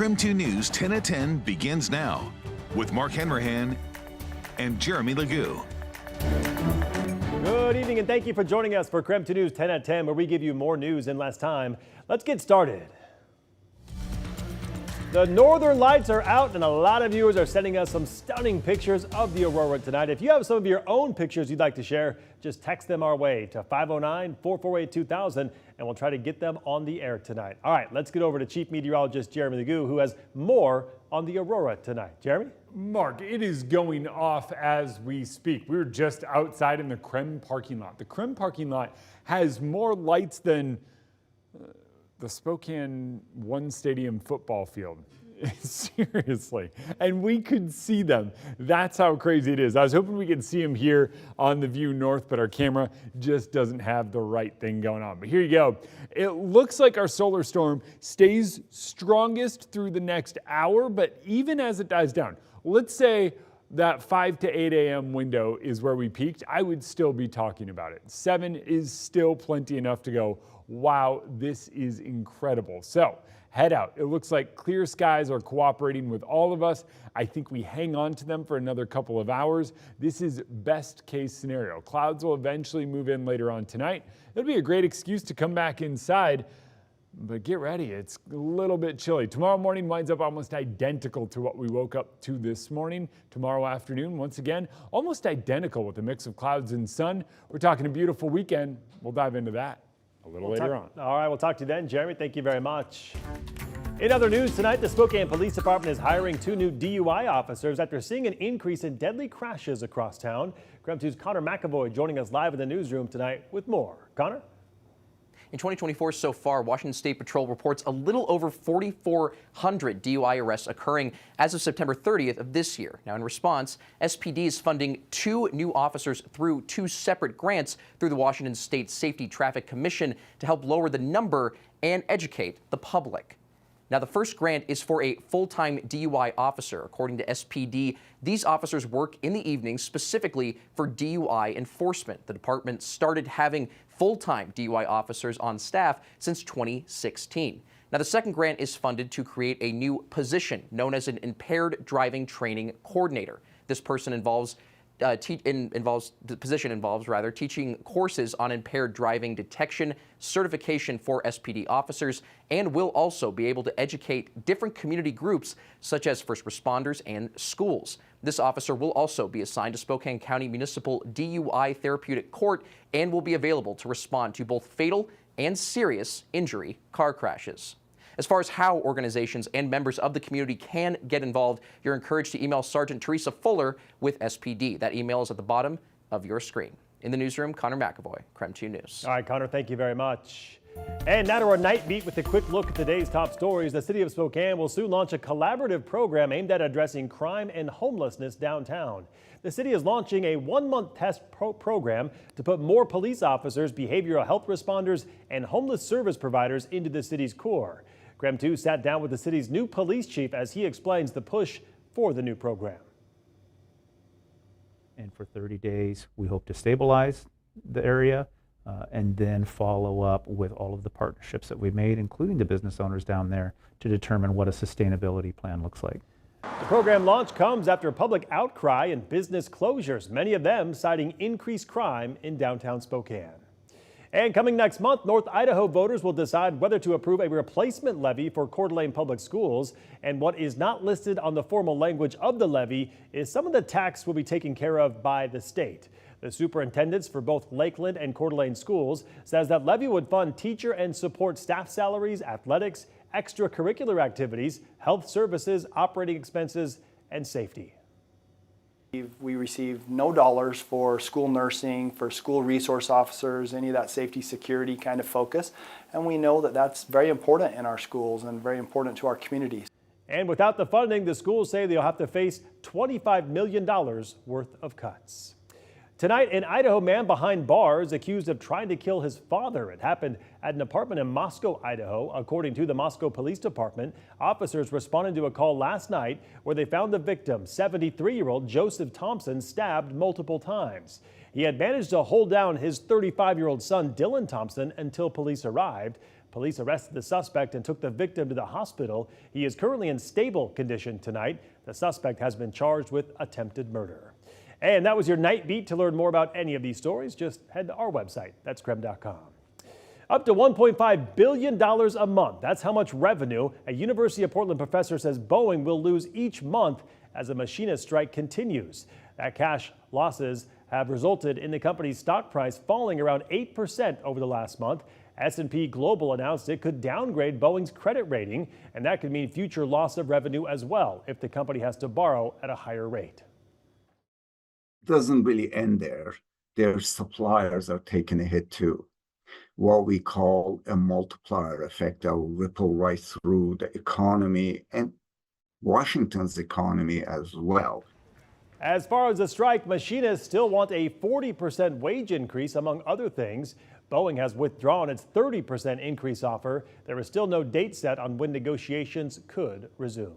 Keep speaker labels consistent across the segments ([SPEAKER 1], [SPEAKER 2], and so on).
[SPEAKER 1] KREM 2 News 10 at 10 begins now with Mark Hanrahan and Jeremy Legoo.
[SPEAKER 2] Good evening and thank you for joining us for KREM 2 News 10 at 10, where we give you more news in less time. Let's get started. The Northern Lights are out and a lot of viewers are sending us some stunning pictures of the aurora tonight. If you have some of your own pictures you'd like to share, just text them our way to 509-448-2000 and we'll try to get them on the air tonight. All right, let's get over to Chief Meteorologist Jeremy Legoo, who has more on the aurora tonight. Jeremy?
[SPEAKER 3] Mark, it is going off as we speak. We're just outside in the KREM parking lot. The KREM parking lot has more lights than the Spokane One Stadium football field. Seriously. And we could see them. That's how crazy it is. I was hoping we could see them here on the view north, but our camera just doesn't have the right thing going on. But here you go. It looks like our solar storm stays strongest through the next hour, but even as it dies down, let's say that 5 to 8 a.m. window is where we peaked, I would still be talking about it. 7 is still plenty enough to go, wow, this is incredible. So head out. It looks like clear skies are cooperating with all of us. I think we hang on to them for another couple of hours. This is best case scenario. Clouds will eventually move in later on tonight. It'll be a great excuse to come back inside, but get ready. It's a little bit chilly. Tomorrow morning winds up almost identical to what we woke up to this morning. Tomorrow afternoon, once again, almost identical with a mix of clouds and sun. We're talking a beautiful weekend. We'll dive into that a little later on.
[SPEAKER 2] All right, we'll talk to you then, Jeremy. Thank you very much. In other news tonight, the Spokane Police Department is hiring 2 new DUI officers after seeing an increase in deadly crashes across town. KREM 2's Connor McAvoy joining us live in the newsroom tonight with more. Connor?
[SPEAKER 4] In 2024 so far, Washington State Patrol reports a little over 4,400 DUI arrests occurring as of September 30th of this year. Now, in response, SPD is funding 2 new officers through 2 separate grants through the Washington State Safety Traffic Commission to help lower the number and educate the public. Now, the first grant is for a full-time DUI officer. According to SPD, these officers work in the evenings specifically for DUI enforcement. The department started having full-time DUI officers on staff since 2016. Now, the second grant is funded to create a new position known as an impaired driving training coordinator. This person involves teaching courses on impaired driving detection, certification for SPD officers, and will also be able to educate different community groups such as first responders and schools. This officer will also be assigned to Spokane County Municipal DUI Therapeutic Court and will be available to respond to both fatal and serious injury car crashes. As far as how organizations and members of the community can get involved, you're encouraged to email Sergeant Teresa Fuller with SPD. That email is at the bottom of your screen. In the newsroom, Connor McAvoy, KREM 2 News.
[SPEAKER 2] All right, Connor, thank you very much. And now to our night beat with a quick look at today's top stories. The city of Spokane will soon launch a collaborative program aimed at addressing crime and homelessness downtown. The city is launching a 1-month test program to put more police officers, behavioral health responders, and homeless service providers into the city's core. KREM 2 sat down with the city's new police chief as he explains the push for the new program.
[SPEAKER 5] And for 30 days, we hope to stabilize the area and then follow up with all of the partnerships that we've made, including the business owners down there, to determine what a sustainability plan looks like.
[SPEAKER 2] The program launch comes after public outcry and business closures, many of them citing increased crime in downtown Spokane. And coming next month, North Idaho voters will decide whether to approve a replacement levy for Coeur d'Alene Public Schools. And what is not listed on the formal language of the levy is some of the tax will be taken care of by the state. The superintendents for both Lakeland and Coeur d'Alene schools says that levy would fund teacher and support staff salaries, athletics, extracurricular activities, health services, operating expenses, and safety.
[SPEAKER 6] We receive no dollars for school nursing, for school resource officers, any of that safety security kind of focus. And we know that that's very important in our schools and very important to our communities.
[SPEAKER 2] And without the funding, the schools say they'll have to face $25 million worth of cuts. Tonight, an Idaho man behind bars accused of trying to kill his father. It happened at an apartment in Moscow, Idaho. According to the Moscow Police Department, officers responded to a call last night where they found the victim, 73-year-old Joseph Thompson, stabbed multiple times. He had managed to hold down his 35-year-old son, Dylan Thompson, until police arrived. Police arrested the suspect and took the victim to the hospital. He is currently in stable condition tonight. The suspect has been charged with attempted murder. And that was your Night Beat. To learn more about any of these stories, just head to our website. That's KREM.com. Up to $1.5 billion a month. That's how much revenue a University of Portland professor says Boeing will lose each month as the machinist strike continues. That cash losses have resulted in the company's stock price falling around 8% over the last month. S&P Global announced it could downgrade Boeing's credit rating, and that could mean future loss of revenue as well if the company has to borrow at a higher rate.
[SPEAKER 7] It doesn't really end there. Their suppliers are taking a hit too. What we call a multiplier effect that will ripple right through the economy and Washington's economy as well.
[SPEAKER 2] As far as the strike, machinists still want a 40% wage increase, among other things. Boeing has withdrawn its 30% increase offer. There is still no date set on when negotiations could resume.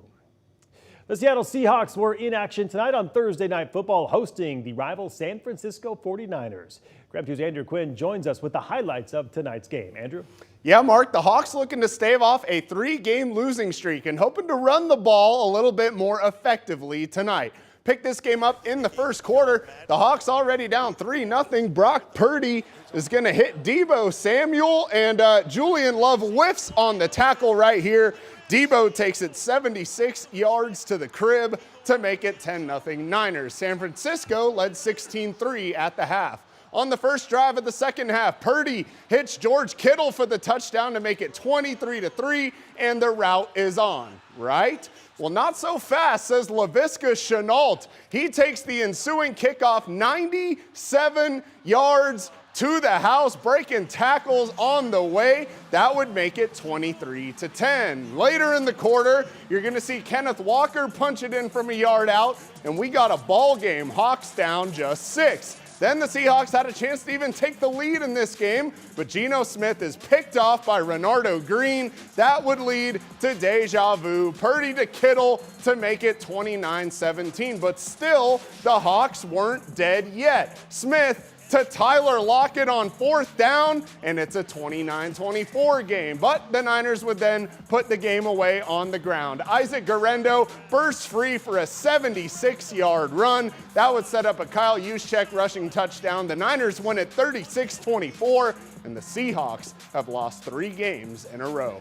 [SPEAKER 2] The Seattle Seahawks were in action tonight on Thursday Night Football, hosting the rival San Francisco 49ers. KREM 2's Andrew Quinn joins us with the highlights of tonight's game. Andrew?
[SPEAKER 8] Yeah, Mark, the Hawks looking to stave off a 3-game losing streak and hoping to run the ball a little bit more effectively tonight. Picked this game up in the first quarter. The Hawks already down 3-0. Brock Purdy is going to hit Deebo Samuel, and Julian Love whiffs on the tackle right here. Deebo takes it 76 yards to the crib to make it 10-0 Niners. San Francisco led 16-3 at the half. On the first drive of the second half, Purdy hits George Kittle for the touchdown to make it 23-3, and the route is on, right? Well, not so fast, says Laviska Shenault. He takes the ensuing kickoff 97 yards to the house, breaking tackles on the way. That would make it 23-10. Later in the quarter, you're going to see Kenneth Walker punch it in from a yard out, and we got a ball game. Hawks down just 6. Then the Seahawks had a chance to even take the lead in this game, but Geno Smith is picked off by Renardo Green. That would lead to deja vu. Purdy to Kittle to make it 29-17, but still the Hawks weren't dead yet. Smith to Tyler Lockett on 4th down, and it's a 29-24 game. But the Niners would then put the game away on the ground. Isaac Guerrero bursts free for a 76-yard run. That would set up a Kyle Juszczyk rushing touchdown. The Niners win at 36-24, and the Seahawks have lost 3 games in a row.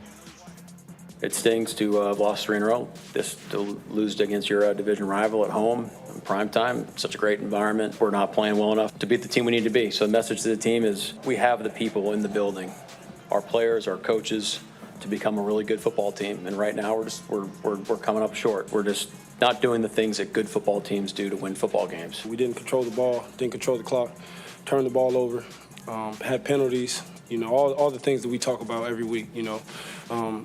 [SPEAKER 9] It stings to have lost 3 in a row. This to lose against your division rival at home in prime time. Such a great environment. We're not playing well enough to beat the team we need to be. So the message to the team is we have the people in the building, our players, our coaches, to become a really good football team. And right now we're coming up short. We're just not doing the things that good football teams do to win football games.
[SPEAKER 10] We didn't control the ball, didn't control the clock, turned the ball over, had penalties. You know, all the things that we talk about every week, you know.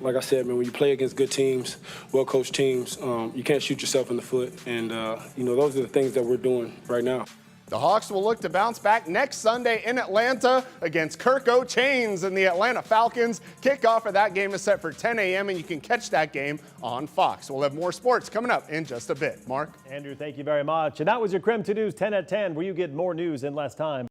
[SPEAKER 10] Like I said, man, when you play against good teams, well-coached teams, you can't shoot yourself in the foot. And, you know, those are the things that we're doing right now.
[SPEAKER 8] The Hawks will look to bounce back next Sunday in Atlanta against Kirk O'Chains and the Atlanta Falcons. Kickoff of that game is set for 10 a.m., and you can catch that game on Fox. We'll have more sports coming up in just a bit. Mark?
[SPEAKER 2] Andrew, thank you very much. And that was your KREM 2 News 10 at 10, where you get more news in less time.